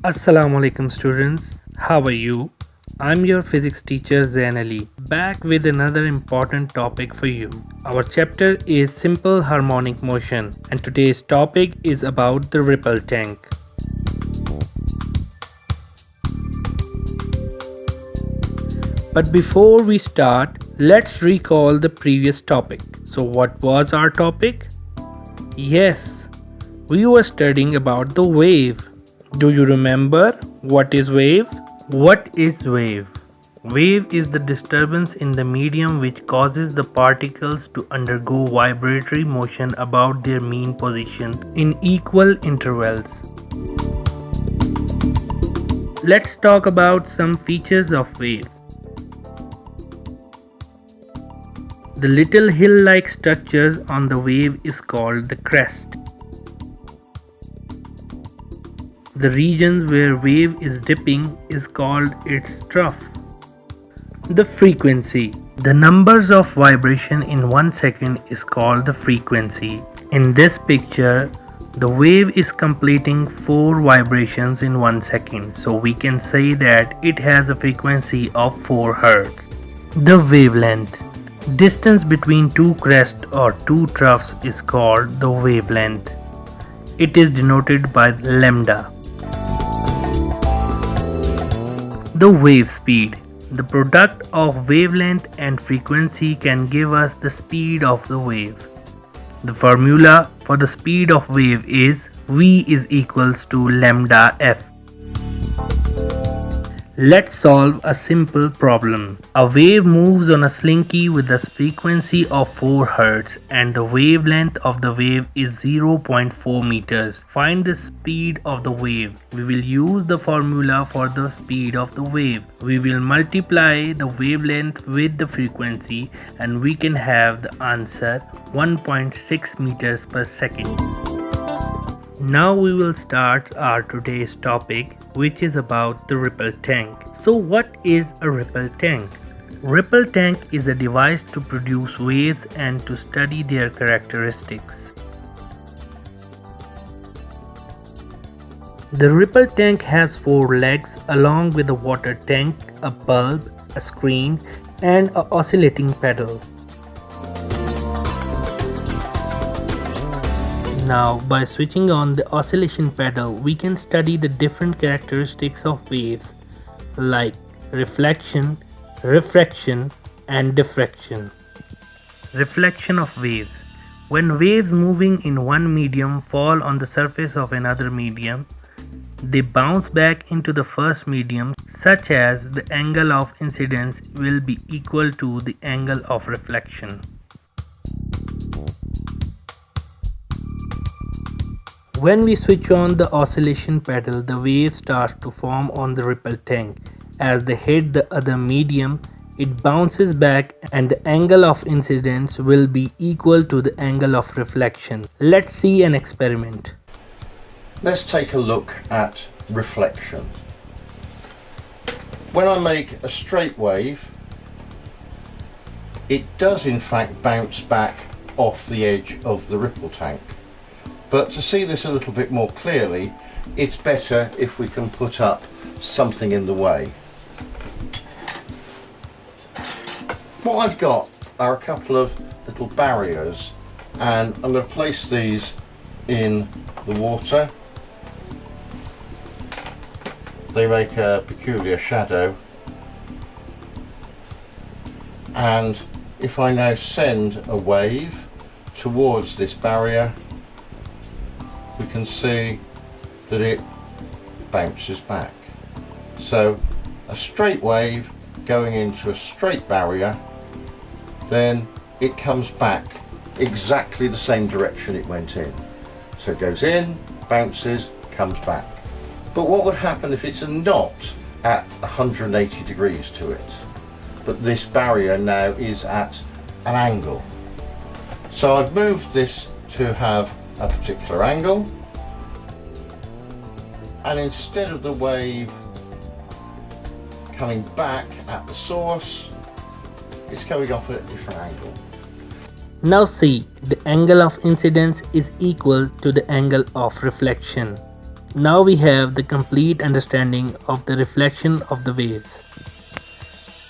Assalamu alaikum students, how are you? I'm your physics teacher Zain Ali, back with another important topic for you. Our chapter is simple harmonic motion and today's topic is about the ripple tank. But before we start, let's recall the previous topic. So what was our topic? Yes, we were studying about the wave. Do you remember what is wave? What is wave? Wave is the disturbance in the medium which causes the particles to undergo vibratory motion about their mean position in equal intervals. Let's talk about some features of waves. The little hill-like structures on the wave is called the crest. The regions where wave is dipping is called its trough. The frequency. The numbers of vibration in 1 second is called the frequency. In this picture, the wave is completing 4 vibrations in 1 second. So we can say that it has a frequency of 4 Hz. The wavelength. Distance between two crests or two troughs is called the wavelength. It is denoted by lambda. The wave speed. The product of wavelength and frequency can give us the speed of the wave. The formula for the speed of wave is V is equals to lambda f. Let's solve a simple problem. A wave moves on a slinky with a frequency of 4 Hz and the wavelength of the wave is 0.4 meters. Find the speed of the wave. We will use the formula for the speed of the wave. We will multiply the wavelength with the frequency and we can have the answer 1.6 meters per second. Now we will start our today's topic, which is about the ripple tank. So what is a ripple tank? Ripple tank is a device to produce waves and to study their characteristics. The ripple tank has 4 legs along with a water tank, a bulb, a screen and an oscillating pedal. Now, by switching on the oscillation pedal, we can study the different characteristics of waves like reflection, refraction, and diffraction. Reflection of waves. When waves moving in one medium fall on the surface of another medium, they bounce back into the first medium, such as the angle of incidence will be equal to the angle of reflection. When we switch on the oscillation pedal, the wave starts to form on the ripple tank. As they hit the other medium, it bounces back and the angle of incidence will be equal to the angle of reflection. Let's see an experiment. Let's take a look at reflection. When I make a straight wave, it does in fact bounce back off the edge of the ripple tank. But to see this a little bit more clearly, it's better if we can put up something in the way. What I've got are a couple of little barriers and I'm going to place these in the water. They make a peculiar shadow, and if I now send a wave towards this barrier, we can see that it bounces back. So a straight wave going into a straight barrier, then it comes back exactly the same direction it went in. So it goes in, bounces, comes back. But what would happen if it's a knot at 180 degrees to it? But this barrier now is at an angle. So I've moved this to have a particular angle, and instead of the wave coming back at the source, it's coming off at a different angle. Now see, the angle of incidence is equal to the angle of reflection. Now we have the complete understanding of the reflection of the waves.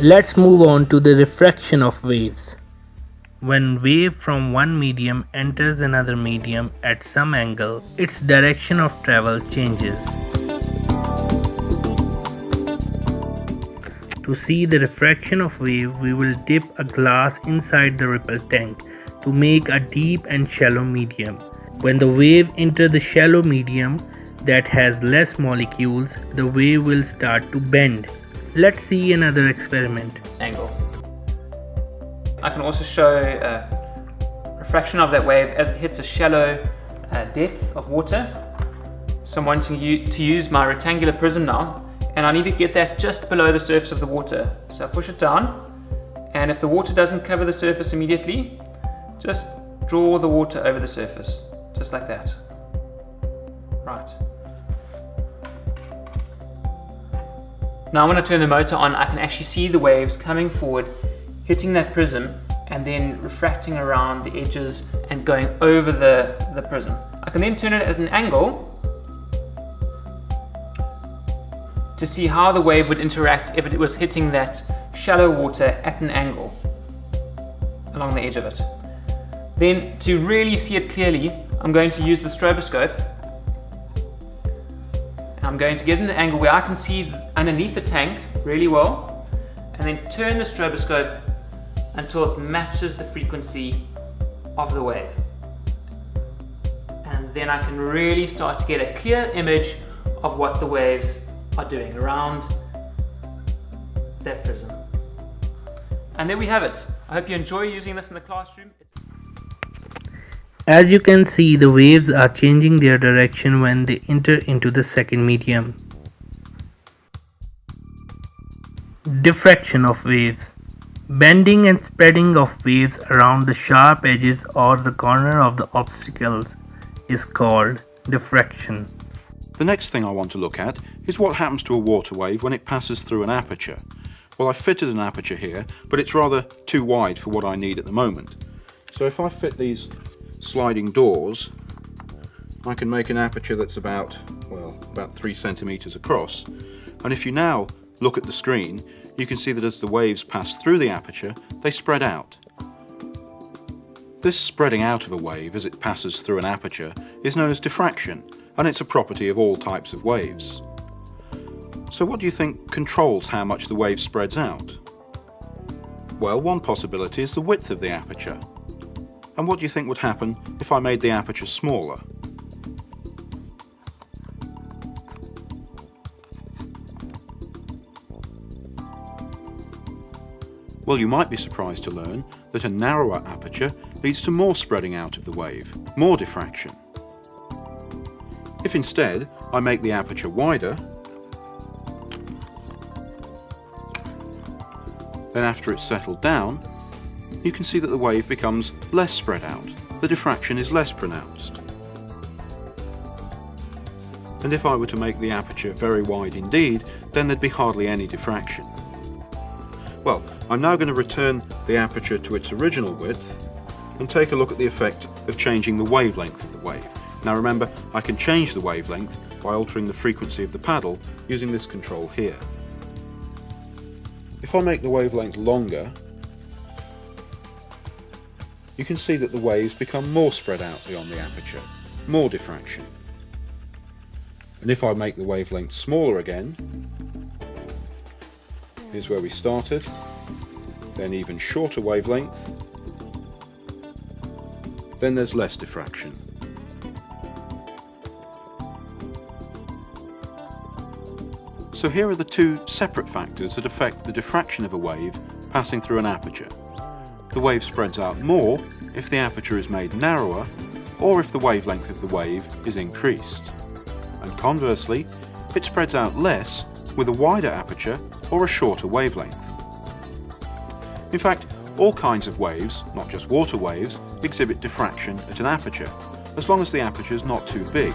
Let's move on to the refraction of waves. When wave from one medium enters another medium at some angle, its direction of travel changes. To see the refraction of wave, we will dip a glass inside the ripple tank to make a deep and shallow medium. When the wave enters the shallow medium that has less molecules, the wave will start to bend. Let's see another experiment. Angle. I can also show refraction of that wave as it hits a shallow depth of water. So I'm wanting to use my rectangular prism now, and I need to get that just below the surface of the water. So I push it down, and if the water doesn't cover the surface immediately, just draw the water over the surface, just like that. Right. Now when I turn the motor on, I can actually see the waves coming forward, hitting that prism, and then refracting around the edges and going over the prism. I can then turn it at an angle to see how the wave would interact if it was hitting that shallow water at an angle along the edge of it. Then to really see it clearly, I'm going to use the stroboscope. I'm going to get an angle where I can see underneath the tank really well, and then turn the stroboscope until it matches the frequency of the wave. And then I can really start to get a clear image of what the waves are doing around that prism. And there we have it. I hope you enjoy using this in the classroom. As you can see, the waves are changing their direction when they enter into the second medium. Diffraction of waves. Bending and spreading of waves around the sharp edges or the corner of the obstacles is called diffraction. The next thing I want to look at is what happens to a water wave when it passes through an aperture. Well, I've fitted an aperture here, but it's rather too wide for what I need at the moment. So if I fit these sliding doors, I can make an aperture that's about 3 centimeters across. And if you now look at the screen, you can see that as the waves pass through the aperture, they spread out. This spreading out of a wave as it passes through an aperture is known as diffraction, and it's a property of all types of waves. So what do you think controls how much the wave spreads out? Well, one possibility is the width of the aperture. And what do you think would happen if I made the aperture smaller? Well, you might be surprised to learn that a narrower aperture leads to more spreading out of the wave, more diffraction. If instead I make the aperture wider, then after it's settled down, you can see that the wave becomes less spread out. The diffraction is less pronounced. And if I were to make the aperture very wide indeed, then there'd be hardly any diffraction. Well, I'm now going to return the aperture to its original width and take a look at the effect of changing the wavelength of the wave. Now remember, I can change the wavelength by altering the frequency of the paddle using this control here. If I make the wavelength longer, you can see that the waves become more spread out beyond the aperture, more diffraction. And if I make the wavelength smaller again, here's where we started, then even shorter wavelength, then there's less diffraction. So here are the two separate factors that affect the diffraction of a wave passing through an aperture. The wave spreads out more if the aperture is made narrower, or if the wavelength of the wave is increased. And conversely, it spreads out less with a wider aperture or a shorter wavelength. In fact, all kinds of waves, not just water waves, exhibit diffraction at an aperture, as long as the aperture is not too big.